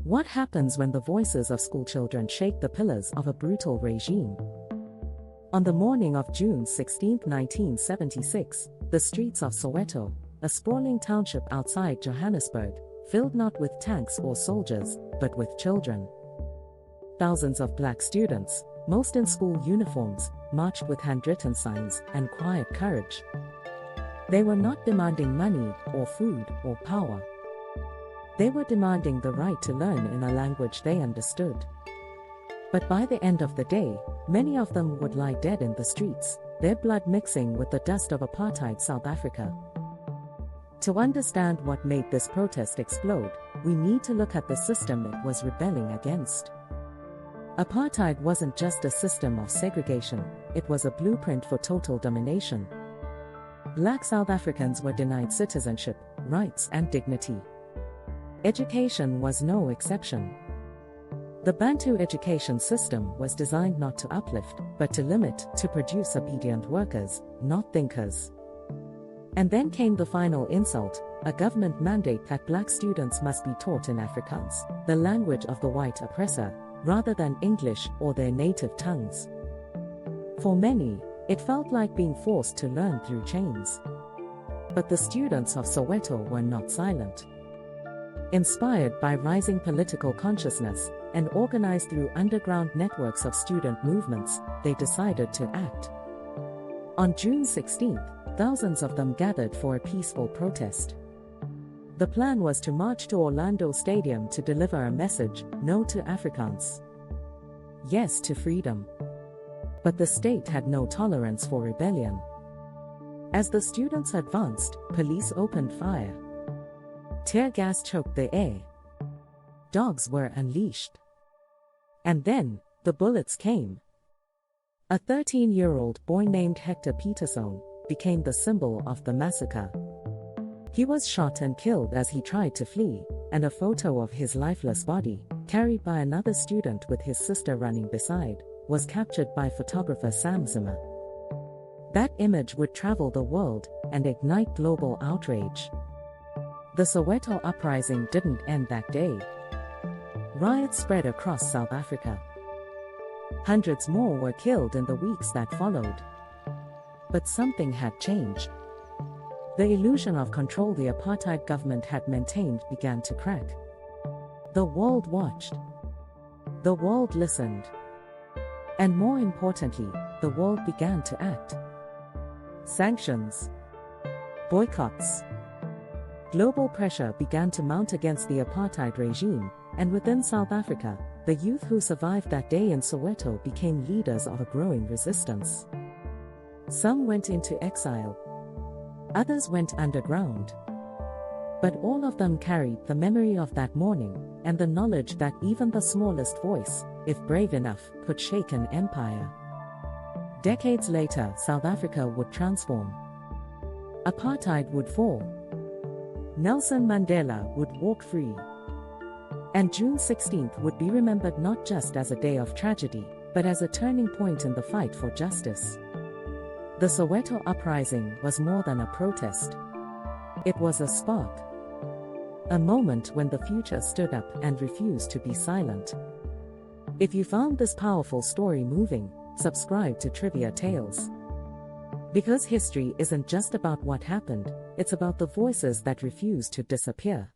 What happens when the voices of schoolchildren shake the pillars of a brutal regime? On the morning of June 16, 1976, the streets of Soweto, a sprawling township outside Johannesburg, filled not with tanks or soldiers, but with children. Thousands of black students, most in school uniforms, marched with handwritten signs and quiet courage. They were not demanding money or food or power. They were demanding the right to learn in a language they understood. But by the end of the day, many of them would lie dead in the streets, their blood mixing with the dust of apartheid South Africa. To understand what made this protest explode, we need to look at the system it was rebelling against. Apartheid wasn't just a system of segregation, it was a blueprint for total domination. Black South Africans were denied citizenship, rights and dignity. Education was no exception. The Bantu education system was designed not to uplift, but to limit, to produce obedient workers, not thinkers. And then came the final insult, a government mandate that black students must be taught in Afrikaans, the language of the white oppressor, rather than English or their native tongues. For many, it felt like being forced to learn through chains. But the students of Soweto were not silent. Inspired by rising political consciousness, and organized through underground networks of student movements, they decided to act. On June 16, thousands of them gathered for a peaceful protest. The plan was to march to Orlando Stadium to deliver a message, no to Afrikaans. Yes to freedom. But the state had no tolerance for rebellion. As the students advanced, police opened fire. Tear gas choked the air. Dogs were unleashed. And then, the bullets came. A 13-year-old boy named Hector Pieterson became the symbol of the massacre. He was shot and killed as he tried to flee, and a photo of his lifeless body, carried by another student with his sister running beside, was captured by photographer Sam Zimmer. That image would travel the world and ignite global outrage. The Soweto Uprising didn't end that day. Riots spread across South Africa. Hundreds more were killed in the weeks that followed. But something had changed. The illusion of control the apartheid government had maintained began to crack. The world watched. The world listened. And more importantly, the world began to act. Sanctions. Boycotts. Global pressure began to mount against the apartheid regime, and within South Africa, the youth who survived that day in Soweto became leaders of a growing resistance. Some went into exile. Others went underground. But all of them carried the memory of that morning, and the knowledge that even the smallest voice, if brave enough, could shake an empire. Decades later, South Africa would transform. Apartheid would fall. Nelson Mandela would walk free. And June 16th would be remembered not just as a day of tragedy, but as a turning point in the fight for justice. The Soweto Uprising was more than a protest. It was a spark. A moment when the future stood up and refused to be silent. If you found this powerful story moving, subscribe to TriviaTales. Because history isn't just about what happened, it's about the voices that refuse to disappear.